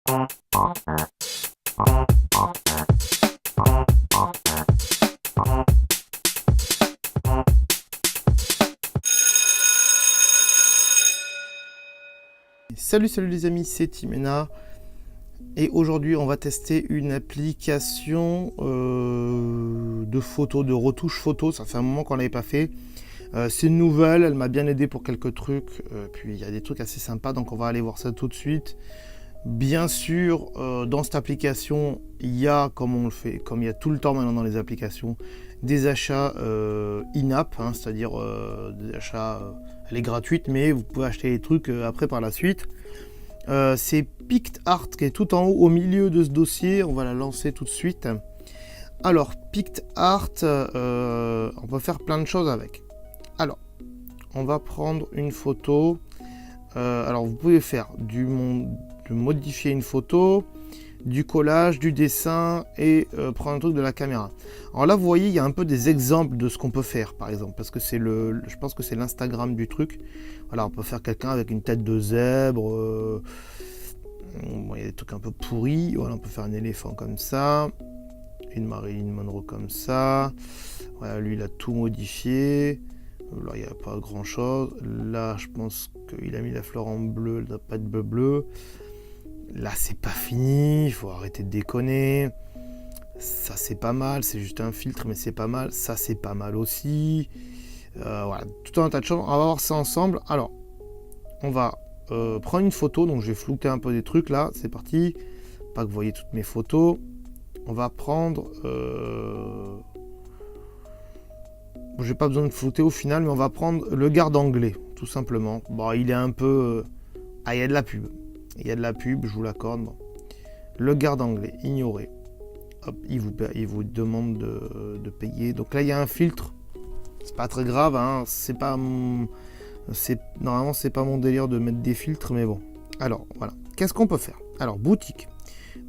Salut les amis, c'est Timena et aujourd'hui on va tester une application de photos, de retouche photo. Ça fait un moment qu'on l'avait pas fait. C'est une nouvelle, elle m'a bien aidé pour quelques trucs, puis il y a des trucs assez sympas, donc on va aller voir ça tout de suite. Bien sûr, dans cette application, il y a, comme on le fait, comme il y a tout le temps maintenant dans les applications, des achats in-app, hein, c'est-à-dire des achats, elle est gratuite, mais vous pouvez acheter les trucs après par la suite. C'est PictArt qui est tout en haut au milieu de ce dossier, on va la lancer tout de suite. Alors, PictArt, on peut faire plein de choses avec. Alors, on va prendre une photo. Alors, vous pouvez faire de modifier une photo, du collage, du dessin et prendre un truc de la caméra. Alors là, vous voyez, il y a un peu des exemples de ce qu'on peut faire, par exemple, parce que c'est je pense que c'est l'Instagram du truc. Voilà, on peut faire quelqu'un avec une tête de zèbre. Bon, il y a des trucs un peu pourris. Voilà, on peut faire un éléphant comme ça, une Marilyn Monroe comme ça. Voilà, lui, il a tout modifié. Là, il n'y a pas grand chose. Là, je pense qu'il a mis la fleur en bleu, il n'a pas de bleu. Là, c'est pas fini, il faut arrêter de déconner. Ça, c'est pas mal, c'est juste un filtre, mais c'est pas mal. Ça, c'est pas mal aussi. Voilà, tout un tas de choses. On va voir ça ensemble. Alors, on va prendre une photo. Donc, je vais flouter un peu des trucs là. C'est parti. Pas que vous voyez toutes mes photos. On va prendre... j'ai pas besoin de flouter au final, mais on va prendre le garde anglais, tout simplement. Bon, il est un peu... Ah, il y a de la pub. Il y a de la pub, je vous l'accorde. Bon. Le garde anglais, ignoré. Hop, il vous demande de payer. Donc là, il y a un filtre. C'est pas très grave, hein. Normalement, c'est pas mon délire de mettre des filtres, mais bon. Alors, voilà. Qu'est-ce qu'on peut faire? Alors, boutique.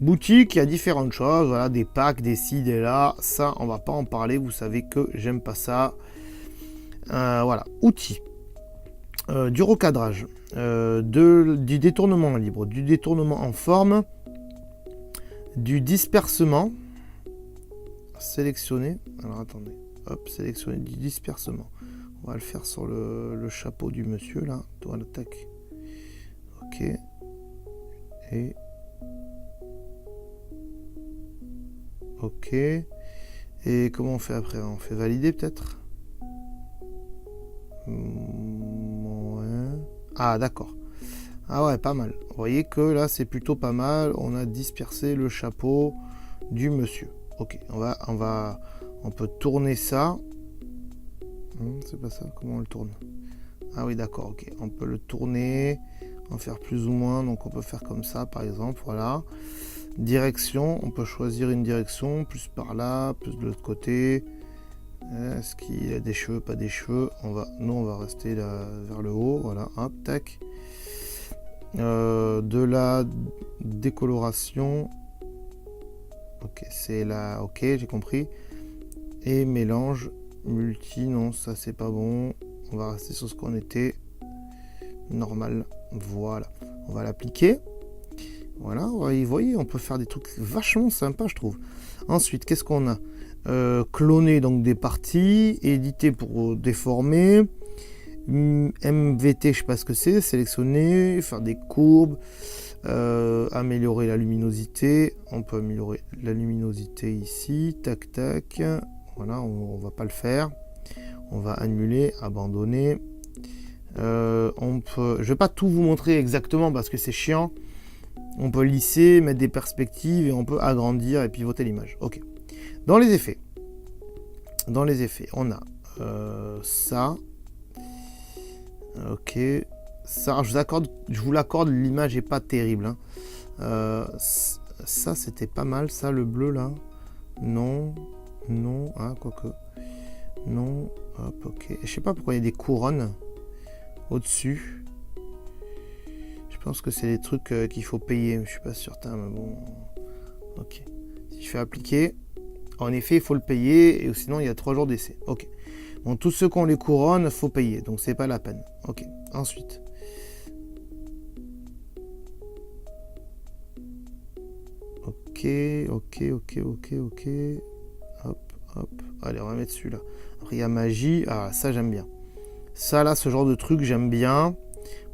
Boutique, il y a différentes choses. Voilà, des packs, des ci, des là. Ça, on va pas en parler. Vous savez que j'aime pas ça. Voilà. Outils. Du recadrage. Du détournement libre. Du détournement en forme. Du dispersement. Sélectionner. Alors, attendez. Hop, sélectionner du dispersement. On va le faire sur le chapeau du monsieur, là. Voilà, tac. Ok. Et... Ok. Et comment on fait après? On fait valider peut-être? Ouais. Ah d'accord. Ah ouais, pas mal. Vous voyez que là c'est plutôt pas mal. On a dispersé le chapeau du monsieur. Ok, on peut tourner ça. C'est pas ça. Comment on le tourne? Ah oui, d'accord. Ok, on peut le tourner, en faire plus ou moins. Donc on peut faire comme ça, par exemple. Voilà. Direction, on peut choisir une direction, plus par là, plus de l'autre côté. Est-ce qu'il a des cheveux, pas des cheveux? Nous, on va rester là vers le haut. Voilà, hop, tac. De la décoloration. Ok, c'est là. Ok, j'ai compris. Et mélange multi. Non, ça c'est pas bon. On va rester sur ce qu'on était. Normal. Voilà. On va l'appliquer. Voilà, vous voyez, on peut faire des trucs vachement sympas, je trouve. Ensuite, qu'est-ce qu'on a? Cloner donc des parties, éditer pour déformer, MVT, je sais pas ce que c'est, sélectionner, faire des courbes, améliorer la luminosité. On peut améliorer la luminosité ici, tac tac. Voilà, on va pas le faire. On va annuler, abandonner. Je vais pas tout vous montrer exactement parce que c'est chiant. On peut lisser, mettre des perspectives et on peut agrandir et pivoter l'image. Ok. Dans les effets, on a ça. Ok. Ça, je vous l'accorde, l'image est pas terrible. Hein. Ça, c'était pas mal. Ça, le bleu là. Non. Non. Ah, quoique. Non. Hop, ok. Je sais pas pourquoi il y a des couronnes au-dessus. Je pense que c'est des trucs qu'il faut payer. Je suis pas certain, mais bon. Ok. Si je fais appliquer, en effet, il faut le payer, et sinon il y a 3 jours d'essai. Ok. Bon, tous ceux qui ont les couronnes, il faut payer, donc c'est pas la peine. Ok. Ensuite. ok. Hop, hop. Allez, on va mettre celui-là. Ria Magie. Ah, ça, j'aime bien. Ça, là, ce genre de truc, j'aime bien.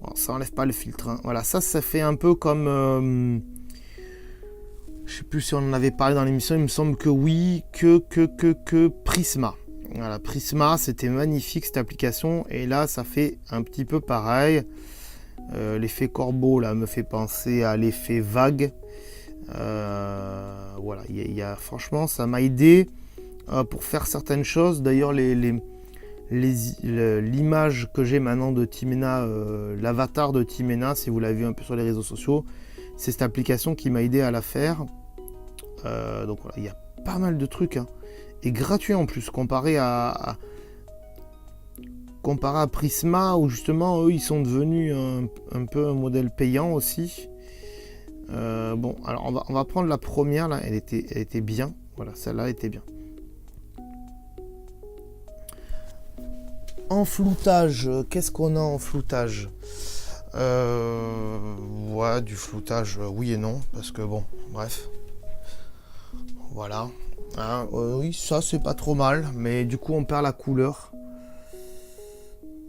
Bon, ça enlève pas le filtre. Hein. Voilà, ça fait un peu comme... je sais plus si on en avait parlé dans l'émission. Il me semble que oui. Que Prisma. Voilà, Prisma, c'était magnifique, cette application. Et là, ça fait un petit peu pareil. L'effet corbeau, là, me fait penser à l'effet vague. Voilà, franchement, ça m'a aidé pour faire certaines choses. D'ailleurs, l'image que j'ai maintenant de Timena, l'avatar de Timena, si vous l'avez vu un peu sur les réseaux sociaux, c'est cette application qui m'a aidé à la faire. Donc voilà, il y a pas mal de trucs, hein, et gratuit en plus, comparé à Prisma, où justement eux ils sont devenus un peu un modèle payant aussi. Bon, alors on va prendre la première là, elle était bien. Voilà, celle-là était bien. En floutage, qu'est-ce qu'on a en floutage? Ouais, du floutage, oui et non, parce que bon, bref. Voilà. Hein, oui, ça c'est pas trop mal, mais du coup on perd la couleur.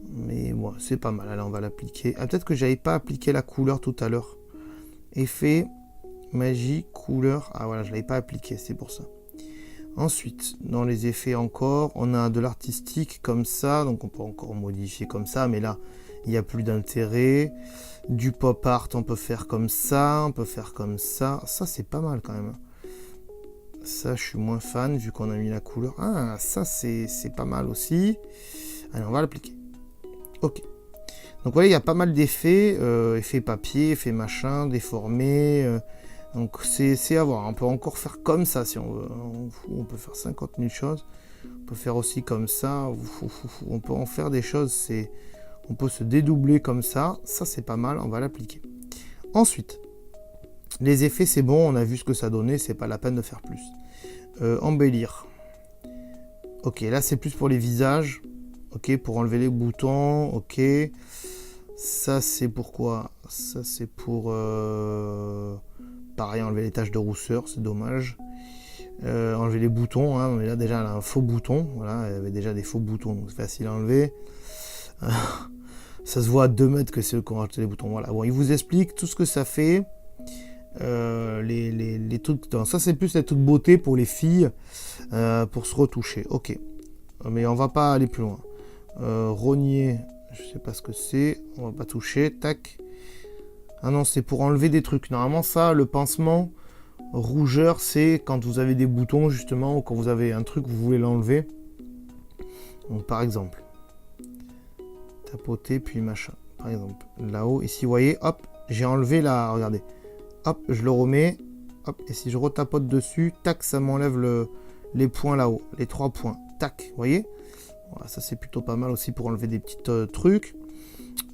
Mais bon, c'est pas mal. Allez, on va l'appliquer. Ah, peut-être que j'avais pas appliqué la couleur tout à l'heure. Effet, magie, couleur. Ah voilà, je l'avais pas appliqué, c'est pour ça. Ensuite, dans les effets encore, on a de l'artistique comme ça, donc on peut encore modifier comme ça, mais là, il n'y a plus d'intérêt. Du pop art, on peut faire comme ça, on peut faire comme ça. Ça, c'est pas mal quand même. Ça, je suis moins fan vu qu'on a mis la couleur. Ah, ça, c'est pas mal aussi. Allez, on va l'appliquer. Ok. Donc voilà, il y a pas mal d'effets, effets papier, effets machin, déformé. Donc c'est à voir. On peut encore faire comme ça si on veut. On peut faire 50 000 choses. On peut faire aussi comme ça. On peut en faire des choses. On peut se dédoubler comme ça. Ça c'est pas mal. On va l'appliquer. Ensuite, les effets c'est bon. On a vu ce que ça donnait. C'est pas la peine de faire plus. Embellir. Ok, là c'est plus pour les visages. Ok, pour enlever les boutons. Ok. Ça c'est pourquoi? Ça c'est pour... Pareil, enlever les taches de rousseur, c'est dommage. Enlever les boutons, hein, mais là déjà elle a un faux bouton. Voilà, elle avait déjà des faux boutons, donc c'est facile à enlever. Ça se voit à 2 mètres que c'est eux qui ont rajouté les boutons. Voilà, bon, il vous explique tout ce que ça fait. Les trucs. Non, ça c'est plus les trucs beauté pour les filles, pour se retoucher. Ok, mais on va pas aller plus loin. Rogner, je sais pas ce que c'est. On va pas toucher. Tac. Ah non, c'est pour enlever des trucs. Normalement, ça, le pansement rougeur, c'est quand vous avez des boutons, justement, ou quand vous avez un truc, vous voulez l'enlever. Donc, par exemple, tapoter, puis machin. Par exemple, là-haut, ici, vous voyez, hop, j'ai enlevé la... Regardez. Hop, je le remets. Hop, et si je retapote dessus, tac, ça m'enlève les points là-haut. Les 3 points. Tac, vous voyez. Voilà, ça, c'est plutôt pas mal aussi pour enlever des petits trucs.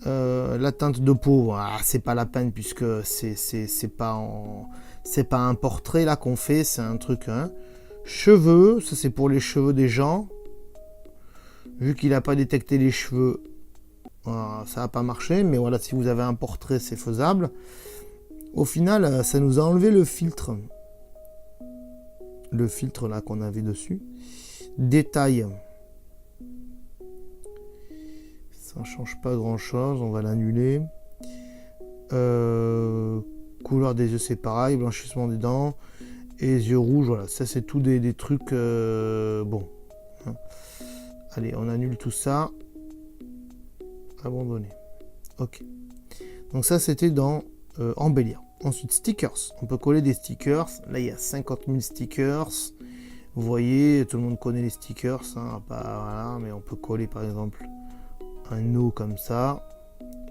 La teinte de peau, c'est pas la peine puisque c'est pas un portrait là qu'on fait, c'est un truc. Hein. Cheveux, ça c'est pour les cheveux des gens. Vu qu'il n'a pas détecté les cheveux, ça n'a pas marché. Mais voilà, si vous avez un portrait, c'est faisable. Au final, ça nous a enlevé le filtre. Le filtre là qu'on avait dessus. Détail. Ça ne change pas grand chose, on va l'annuler. Couleur des yeux, c'est pareil. Blanchissement des dents. Et yeux rouges, voilà. Ça, c'est tout des trucs bon. Hein. Allez, on annule tout ça. Abandonner. Ok. Donc, ça, c'était dans embellir. Ensuite, stickers. On peut coller des stickers. Là, il y a 50 000 stickers. Vous voyez, tout le monde connaît les stickers. Hein, voilà, mais on peut coller, par exemple, un eau comme ça,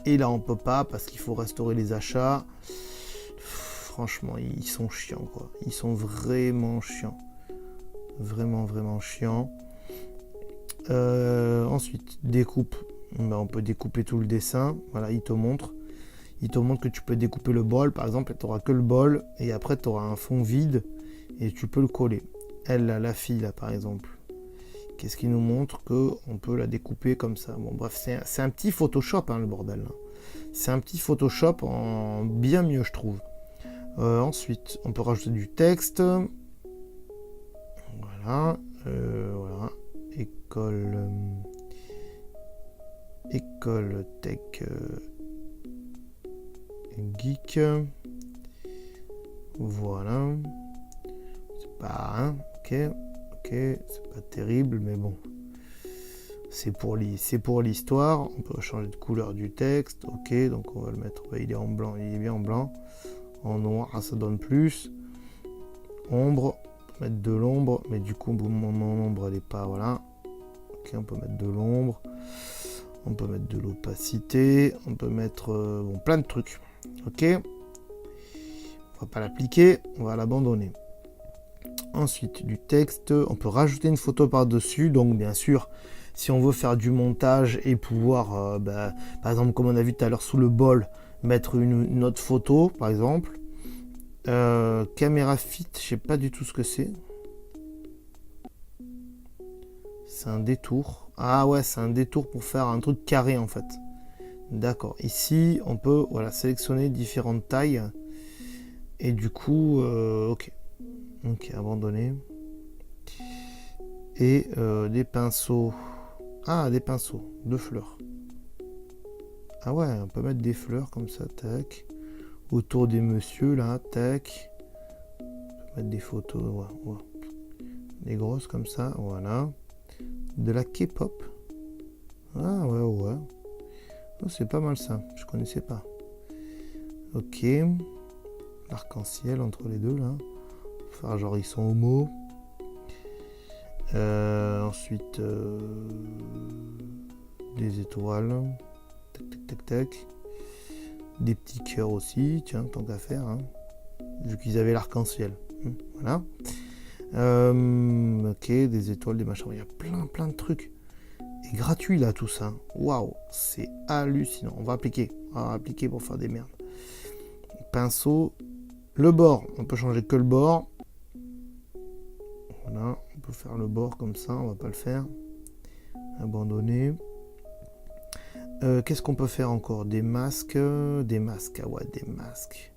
et là on peut pas parce qu'il faut restaurer les achats. Franchement, ils sont chiants quoi, ils sont vraiment chiants, vraiment chiants. Ensuite, découpe, on peut découper tout le dessin. Voilà, il te montre que tu peux découper le bol par exemple, tu n'auras que le bol et après tu auras un fond vide et tu peux le coller. Elle là, la fille là par exemple, qu'est-ce qui nous montre qu'on peut la découper comme ça. Bon bref, c'est un petit Photoshop hein, le bordel. Hein. C'est un petit Photoshop en bien mieux je trouve. Ensuite, on peut rajouter du texte. Voilà. Voilà. École Tech Geek. Voilà. C'est pas... Hein, ok, c'est pas terrible, mais bon. C'est pour l'histoire. On peut changer de couleur du texte. Ok, donc on va le mettre... il est en blanc, il est bien en blanc. En noir, ça donne plus. Ombre, on peut mettre de l'ombre, mais du coup, mon ombre, elle est pas... Voilà. Ok, on peut mettre de l'ombre. On peut mettre de l'opacité. On peut mettre... bon, plein de trucs. Ok. On va pas l'appliquer, on va l'abandonner. Ensuite, du texte, on peut rajouter une photo par-dessus. Donc, bien sûr, si on veut faire du montage et pouvoir, par exemple, comme on a vu tout à l'heure sous le bol, mettre une autre photo, par exemple. Caméra fit, je sais pas du tout ce que c'est. C'est un détour. Ah ouais, c'est un détour pour faire un truc carré, en fait. D'accord. Ici, on peut sélectionner différentes tailles. Et du coup, ok. Ok, abandonné. Et des pinceaux. Ah, des pinceaux de fleurs. Ah ouais, on peut mettre des fleurs comme ça, tac. Autour des messieurs, là, tac. On peut mettre des photos, ouais. Des grosses comme ça, voilà. De la K-pop. Ah ouais. Oh, c'est pas mal ça, je connaissais pas. Ok. L'arc-en-ciel entre les deux, là. Faire genre ils sont homo. Ensuite des étoiles, tac. Des petits cœurs aussi, tiens, tant qu'à faire, hein. Vu qu'ils avaient l'arc-en-ciel. Voilà. Ok, des étoiles, des machins, il y a plein de trucs. Et gratuit là tout ça. Waouh, c'est hallucinant. On va appliquer pour faire des merdes. Pinceau. Le bord, on peut changer que le bord. Voilà, on peut faire le bord comme ça, on va pas le faire. Abandonner. Qu'est-ce qu'on peut faire encore? Des masques. Ah ouais, des masques.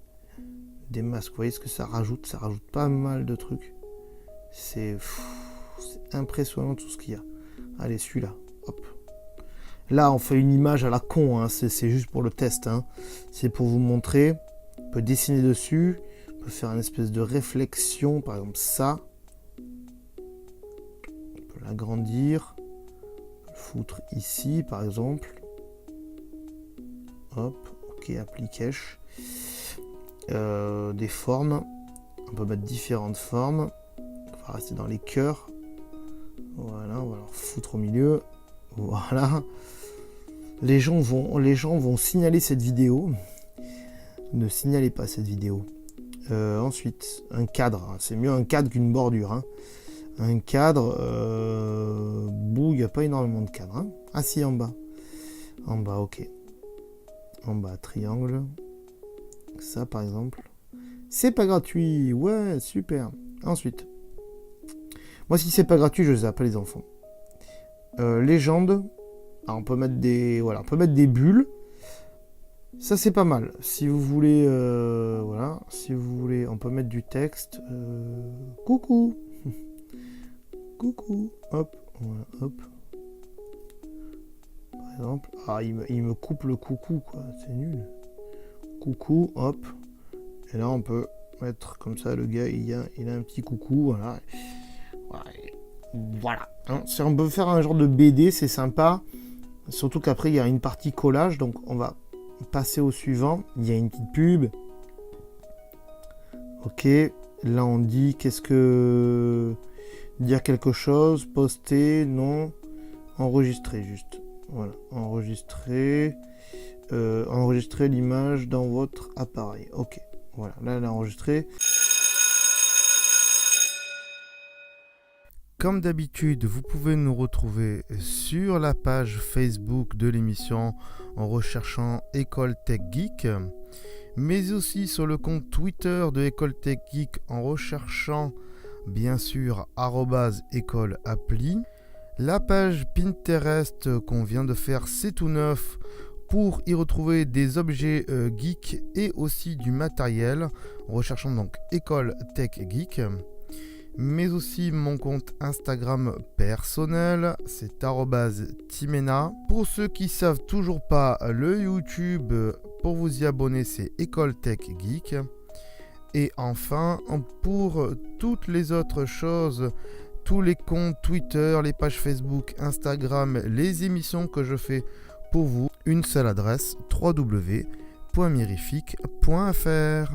Vous voyez ce que ça rajoute? Ça rajoute pas mal de trucs. C'est impressionnant tout ce qu'il y a. Allez, celui-là. Hop. Là, on fait une image à la con. Hein. C'est juste pour le test. Hein. C'est pour vous montrer. On peut dessiner dessus. On peut faire une espèce de réflexion. Par exemple, ça. On peut l'agrandir. Le foutre ici, par exemple. Hop. Ok, application. Des formes. On peut mettre différentes formes. On va rester dans les cœurs. Voilà, on va leur foutre au milieu. Voilà. Les gens vont signaler cette vidéo. Ne signalez pas cette vidéo. Ensuite, un cadre. C'est mieux un cadre qu'une bordure. Hein. Un cadre. Il n'y a pas énormément de cadres. Hein. Ah si, en bas. En bas, ok. En bas, triangle. Ça, par exemple. C'est pas gratuit. Ouais, super. Ensuite. Moi, si c'est pas gratuit, je zappe les enfants. Légende. Alors, on peut mettre des bulles. Ça, c'est pas mal. Si vous voulez, si vous voulez, on peut mettre du texte. Coucou. Coucou. Hop. Voilà, hop. Par exemple. Ah, il me coupe le coucou, quoi. C'est nul. Coucou, hop. Et là, on peut mettre comme ça, le gars, il a un petit coucou, voilà. Voilà. Hein, si on peut faire un genre de BD, c'est sympa. Surtout qu'après, il y a une partie collage, donc on va passer au suivant. Il y a une petite pub. Ok. Là, on dit dire quelque chose, poster, non. Enregistrer, juste. Voilà. Enregistrer l'image dans votre appareil. Ok. Voilà. Là, elle a enregistré. Comme d'habitude, vous pouvez nous retrouver sur la page Facebook de l'émission en recherchant École Tech Geek, mais aussi sur le compte Twitter de École Tech Geek en recherchant bien sûr @écoleappli. La page Pinterest qu'on vient de faire, c'est tout neuf, pour y retrouver des objets geeks et aussi du matériel, en recherchant donc École Tech Geek, mais aussi mon compte Instagram personnel, c'est @timena. Pour ceux qui savent toujours pas, le YouTube pour vous y abonner, c'est École Tech Geek. Et enfin, pour toutes les autres choses, tous les comptes Twitter, les pages Facebook, Instagram, les émissions que je fais pour vous, une seule adresse, www.mirific.fr.